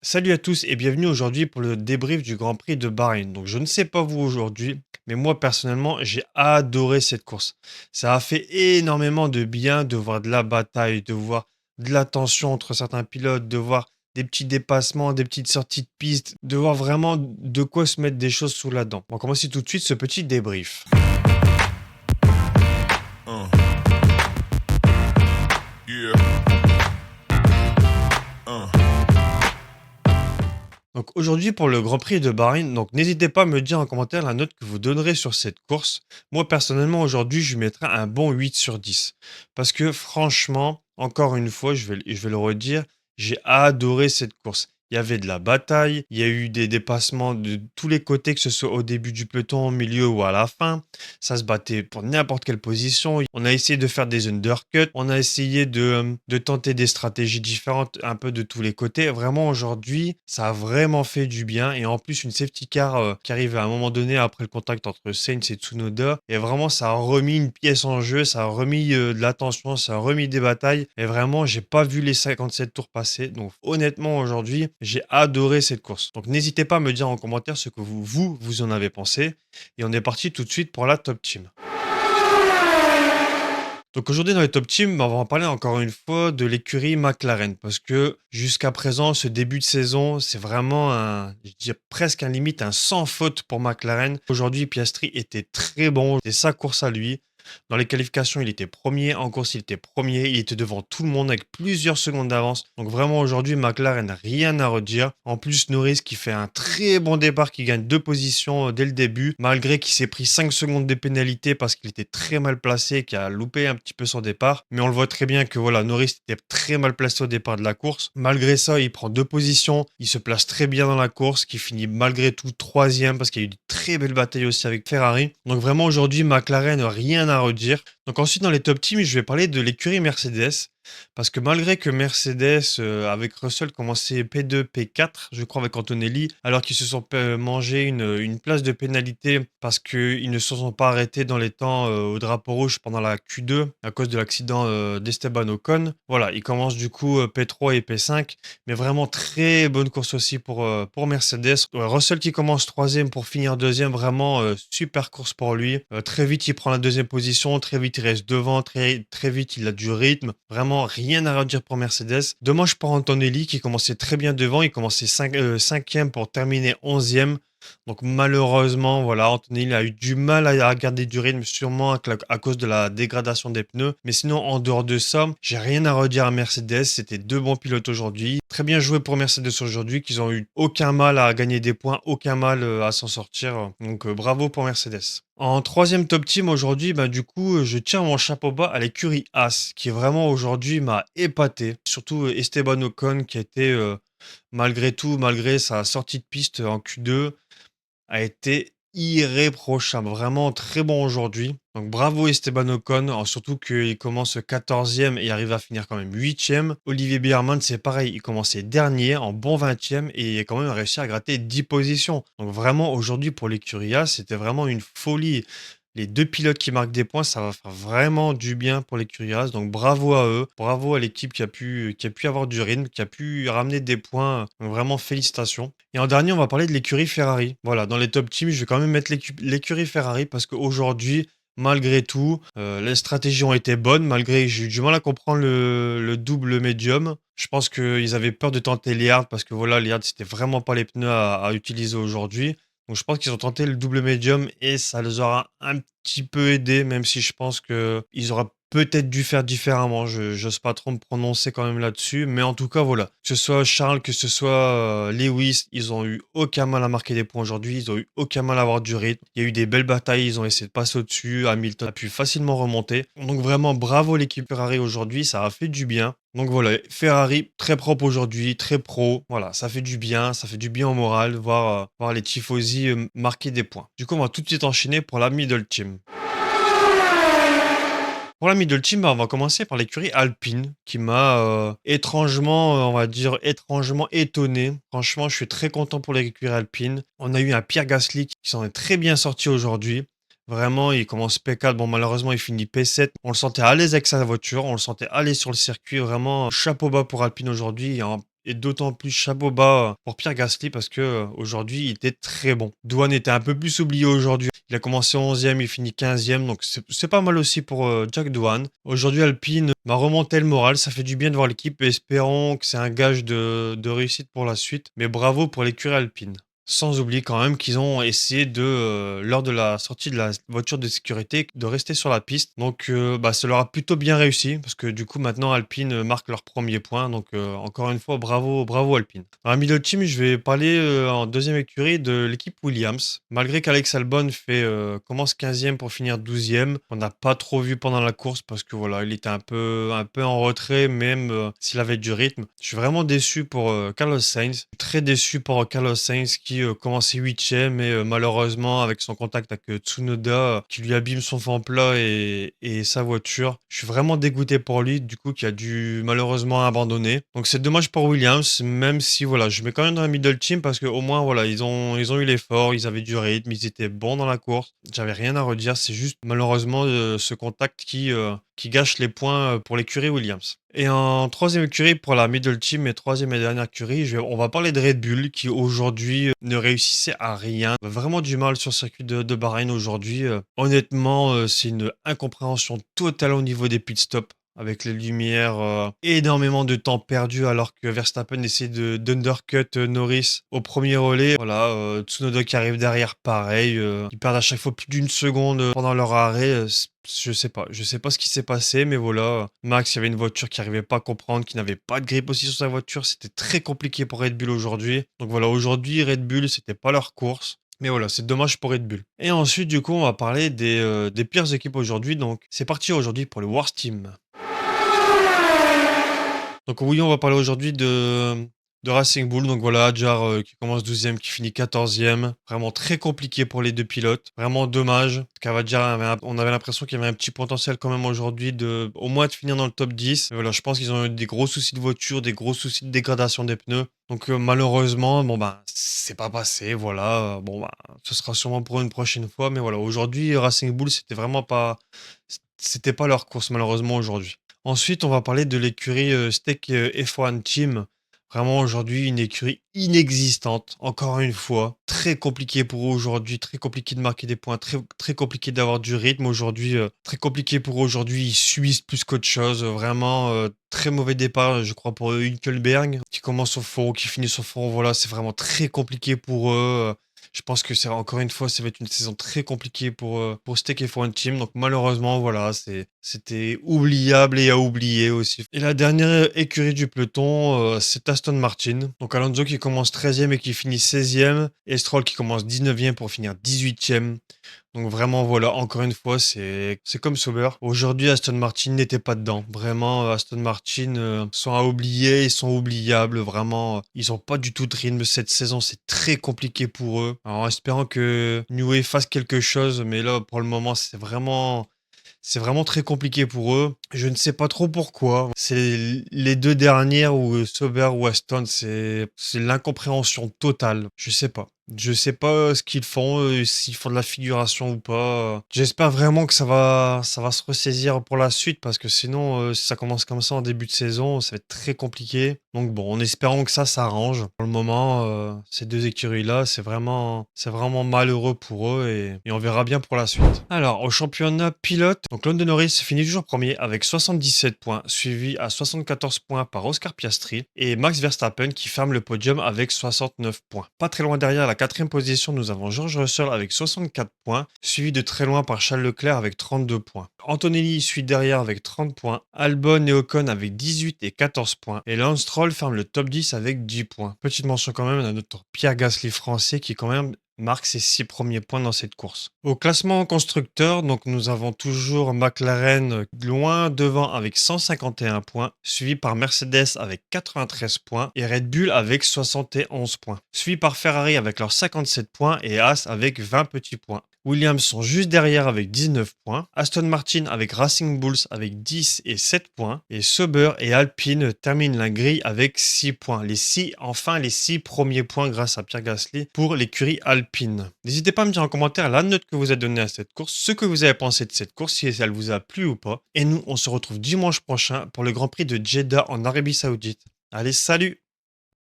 Salut à tous et bienvenue aujourd'hui pour le débrief du Grand Prix de Bahreïn. Donc je ne sais pas vous aujourd'hui, mais moi personnellement j'ai adoré cette course. Ça a fait énormément de bien de voir de la bataille, de voir de la tension entre certains pilotes, de voir des petits dépassements, des petites sorties de piste, de voir vraiment de quoi se mettre des choses sous la dent. On va commencer tout de suite ce petit débrief. Uh, yeah. Uh. Donc aujourd'hui pour le Grand Prix de Bahreïn, donc n'hésitez pas à me dire en commentaire la note que vous donnerez sur cette course. Moi personnellement aujourd'hui je lui mettrai un bon 8 sur 10. Parce que franchement, encore une fois, je vais le redire, j'ai adoré cette course. Il y avait de la bataille, il y a eu des dépassements de tous les côtés, que ce soit au début du peloton, au milieu ou à la fin. Ça se battait pour n'importe quelle position. On a essayé de faire des undercuts, on a essayé de tenter des stratégies différentes un peu de tous les côtés. Vraiment, aujourd'hui, ça a vraiment fait du bien. Et en plus, une safety car qui arrive à un moment donné après le contact entre Sainz et Tsunoda. Et vraiment, ça a remis une pièce en jeu, ça a remis de l'attention, ça a remis des batailles. Et vraiment, j'ai pas vu les 57 tours passer. Donc, honnêtement, aujourd'hui, j'ai adoré cette course. Donc, n'hésitez pas à me dire en commentaire ce que vous en avez pensé. Et on est parti tout de suite pour la top team. Donc aujourd'hui dans les top teams, on va en parler encore une fois de l'écurie McLaren parce que jusqu'à présent, ce début de saison, c'est vraiment je dirais presque un limite un sans faute pour McLaren. Aujourd'hui, Piastri était très bon, c'est sa course à lui. Dans les qualifications, il était premier. En course, il était premier. Il était devant tout le monde avec plusieurs secondes d'avance. Donc vraiment aujourd'hui, McLaren n'a rien à redire. En plus, Norris qui fait un très bon départ, qui gagne 2 positions dès le début, malgré qu'il s'est pris 5 secondes de pénalité parce qu'il était très mal placé, qui a loupé un petit peu son départ. Mais on le voit très bien que voilà, Norris était très mal placé au départ de la course. Malgré ça, il prend 2 positions. Il se place très bien dans la course, qui finit malgré tout troisième parce qu'il y a eu de très belles batailles aussi avec Ferrari. Donc vraiment aujourd'hui, McLaren n'a rien à redire. Donc ensuite dans les top teams, je vais parler de l'écurie Mercedes. Parce que malgré que Mercedes, avec Russell, commençait P2, P4, je crois avec Antonelli, alors qu'ils se sont mangé une place de pénalité parce qu'ils ne se sont pas arrêtés dans les temps au drapeau rouge pendant la Q2 à cause de l'accident d'Esteban Ocon. Voilà, ils commencent du coup P3 et P5, mais vraiment très bonne course aussi pour Mercedes. Russell qui commence troisième pour finir deuxième, vraiment super course pour lui. Très vite, il prend la deuxième position, très vite, il reste devant, très vite, il a du rythme. Vraiment, rien à redire pour Mercedes. Dommage pour Antonelli qui commençait très bien devant. Il commençait 5e pour terminer 11e. Donc malheureusement, voilà, Antonelli a eu du mal à garder du rythme, sûrement à cause de la dégradation des pneus. Mais sinon, en dehors de ça, j'ai rien à redire à Mercedes. C'était deux bons pilotes aujourd'hui. Très bien joué pour Mercedes aujourd'hui, qu'ils ont eu aucun mal à gagner des points, aucun mal à s'en sortir. Donc bravo pour Mercedes. En troisième top team aujourd'hui, bah, du coup, je tiens mon chapeau bas à l'écurie As, qui vraiment aujourd'hui m'a épaté. Surtout Esteban Ocon, qui a été, malgré tout, malgré sa sortie de piste en Q2, a été irréprochable. Vraiment très bon aujourd'hui. Donc bravo Esteban Ocon, surtout qu'il commence 14e et arrive à finir quand même 8e. Olivier Biermann, c'est pareil, il commençait dernier en bon 20e et il a quand même réussi à gratter 10 positions. Donc vraiment aujourd'hui pour l'écurie A, c'était vraiment une folie. Les deux pilotes qui marquent des points, ça va faire vraiment du bien pour l'écurie As. Donc bravo à eux, bravo à l'équipe qui a pu avoir du rythme, qui a pu ramener des points. Donc vraiment félicitations. Et en dernier, on va parler de l'écurie Ferrari. Voilà, dans les top teams, je vais quand même mettre l'écurie Ferrari parce qu'aujourd'hui, malgré tout, les stratégies ont été bonnes, malgré j'ai eu du mal à comprendre le double médium. Je pense qu'ils avaient peur de tenter les hards parce que voilà, les hards, c'était vraiment pas les pneus à utiliser aujourd'hui. Donc je pense qu'ils ont tenté le double médium et ça les aura un petit peu aidés, même si je pense qu'ils auraient peut-être dû faire différemment. Je n'ose pas trop me prononcer quand même là-dessus. Mais en tout cas, voilà. Que ce soit Charles, que ce soit Lewis, ils ont eu aucun mal à marquer des points aujourd'hui. Ils ont eu aucun mal à avoir du rythme. Il y a eu des belles batailles. Ils ont essayé de passer au-dessus. Hamilton a pu facilement remonter. Donc vraiment, bravo l'équipe Ferrari aujourd'hui. Ça a fait du bien. Donc voilà, Ferrari très propre aujourd'hui, très pro. Voilà, ça fait du bien au moral, voir les tifosi marquer des points. Du coup, on va tout de suite enchaîner pour la middle team. Pour la middle team, bah, on va commencer par l'écurie Alpine, qui m'a étrangement, on va dire étrangement étonné. Franchement, je suis très content pour l'écurie Alpine. On a eu un Pierre Gasly qui s'en est très bien sorti aujourd'hui. Vraiment, il commence P4. Bon, malheureusement, il finit P7. On le sentait à l'aise avec sa voiture. On le sentait aller sur le circuit. Vraiment, chapeau bas pour Alpine aujourd'hui. et d'autant plus chapeau bas pour Pierre Gasly parce que aujourd'hui il était très bon. Douane était un peu plus oublié aujourd'hui. Il a commencé 11e, il finit 15e, donc c'est pas mal aussi pour Jack Douane. Aujourd'hui Alpine m'a remonté le moral, ça fait du bien de voir l'équipe et espérons que c'est un gage de réussite pour la suite. Mais bravo pour l'écurie Alpine. Sans oublier quand même qu'ils ont essayé lors de la sortie de la voiture de sécurité, de rester sur la piste. Donc, ça leur a plutôt bien réussi parce que du coup, maintenant, Alpine marque leur premier point. Donc, encore une fois, bravo, bravo Alpine. Dans la middle team, je vais parler en deuxième écurie de l'équipe Williams. Malgré qu'Alex Albon commence 15e pour finir 12e, on n'a pas trop vu pendant la course parce que voilà, il était un peu en retrait, même s'il avait du rythme. Je suis vraiment déçu pour Carlos Sainz. Très déçu pour Carlos Sainz qui commençait 8e et malheureusement avec son contact avec Tsunoda qui lui abîme son fond plat et sa voiture. Je suis vraiment dégoûté pour lui du coup qui a dû malheureusement abandonner. Donc c'est dommage pour Williams même si voilà je mets quand même dans la middle team parce que au moins voilà ils ont eu l'effort, ils avaient du rythme, ils étaient bons dans la course. J'avais rien à redire, c'est juste malheureusement ce contact qui gâche les points pour l'écurie Williams. Et en troisième écurie pour la middle team et troisième et dernière écurie, on va parler de Red Bull qui aujourd'hui ne réussissait à rien. Vraiment du mal sur le circuit de Bahreïn aujourd'hui. Honnêtement, c'est une incompréhension totale au niveau des pit stops. Avec les lumières, énormément de temps perdu alors que Verstappen essaie d'undercut Norris au premier relais. Voilà, Tsunoda qui arrive derrière, pareil. Ils perdent à chaque fois plus d'une seconde pendant leur arrêt. Je sais pas ce qui s'est passé, mais voilà. Max, il y avait une voiture qui arrivait pas à comprendre, qui n'avait pas de grippe aussi sur sa voiture. C'était très compliqué pour Red Bull aujourd'hui. Donc voilà, aujourd'hui, Red Bull, c'était pas leur course. Mais voilà, c'est dommage pour Red Bull. Et ensuite, du coup, on va parler des pires équipes aujourd'hui. Donc, c'est parti aujourd'hui pour le Worst Team. Donc oui, on va parler aujourd'hui de Racing Bull. Donc voilà, Adjar qui commence 12e, qui finit 14e. Vraiment très compliqué pour les deux pilotes. Vraiment dommage. On avait l'impression qu'il y avait un petit potentiel quand même aujourd'hui au moins de finir dans le top 10. Mais voilà, je pense qu'ils ont eu des gros soucis de voiture, des gros soucis de dégradation des pneus. Donc malheureusement, bon bah c'est pas passé, voilà. Bon bah ce sera sûrement pour une prochaine fois. Mais voilà, aujourd'hui, Racing Bull, c'était pas leur course malheureusement aujourd'hui. Ensuite, on va parler de l'écurie Steak F1 Team. Vraiment aujourd'hui une écurie inexistante, encore une fois. Très compliqué pour eux aujourd'hui, très compliqué de marquer des points, très, très compliqué d'avoir du rythme aujourd'hui. Très compliqué pour eux aujourd'hui, ils subissent plus qu'autre chose. Vraiment très mauvais départ, je crois, pour Hülkenberg, qui commence au fond, qui finit au fond. Voilà, c'est vraiment très compliqué pour eux. Je pense que c'est encore une fois, ça va être une saison très compliquée pour Steak F1 Team. Donc malheureusement, voilà, c'était oubliable et à oublier aussi. Et la dernière écurie du peloton, c'est Aston Martin. Donc Alonso qui commence 13e et qui finit 16e. Et Stroll qui commence 19e pour finir 18e. Donc vraiment, voilà, encore une fois, c'est comme Sauber. Aujourd'hui, Aston Martin n'était pas dedans. Vraiment, Aston Martin sont à oublier, ils sont oubliables. Vraiment, ils ont pas du tout de rythme cette saison. C'est très compliqué pour eux. Alors, en espérant que Newey fasse quelque chose, mais là, pour le moment, c'est vraiment très compliqué pour eux. Je ne sais pas trop pourquoi. C'est les deux dernières ou Sauber ou Aston, c'est l'incompréhension totale. Je sais pas. Je sais pas ce qu'ils font, s'ils font de la figuration ou pas. J'espère vraiment que ça va se ressaisir pour la suite parce que sinon, si ça commence comme ça en début de saison, ça va être très compliqué. Donc bon, en espérant que ça s'arrange. Pour le moment, ces deux écuries-là, c'est vraiment malheureux pour eux et on verra bien pour la suite. Alors, au championnat pilote, donc Lando Norris finit toujours premier avec 77 points, suivi à 74 points par Oscar Piastri et Max Verstappen qui ferme le podium avec 69 points. Pas très loin derrière, à la quatrième position, nous avons George Russell avec 64 points, suivi de très loin par Charles Leclerc avec 32 points. Antonelli suit derrière avec 30 points, Albon et Ocon avec 18 et 14 points, et Lance Stroll ferme le top 10 avec 10 points. Petite mention quand même à notre Pierre Gasly français qui quand même marque ses 6 premiers points dans cette course. Au classement constructeur, donc nous avons toujours McLaren loin devant avec 151 points, suivi par Mercedes avec 93 points et Red Bull avec 71 points, suivi par Ferrari avec leurs 57 points et Haas avec 20 petits points. Williams sont juste derrière avec 19 points, Aston Martin avec Racing Bulls avec 10 et 7 points, et Sauber et Alpine terminent la grille avec 6 points. Les 6 premiers points grâce à Pierre Gasly pour l'écurie Alpine. N'hésitez pas à me dire en commentaire la note que vous avez donnée à cette course, ce que vous avez pensé de cette course, si elle vous a plu ou pas. Et nous, on se retrouve dimanche prochain pour le Grand Prix de Jeddah en Arabie Saoudite. Allez, salut!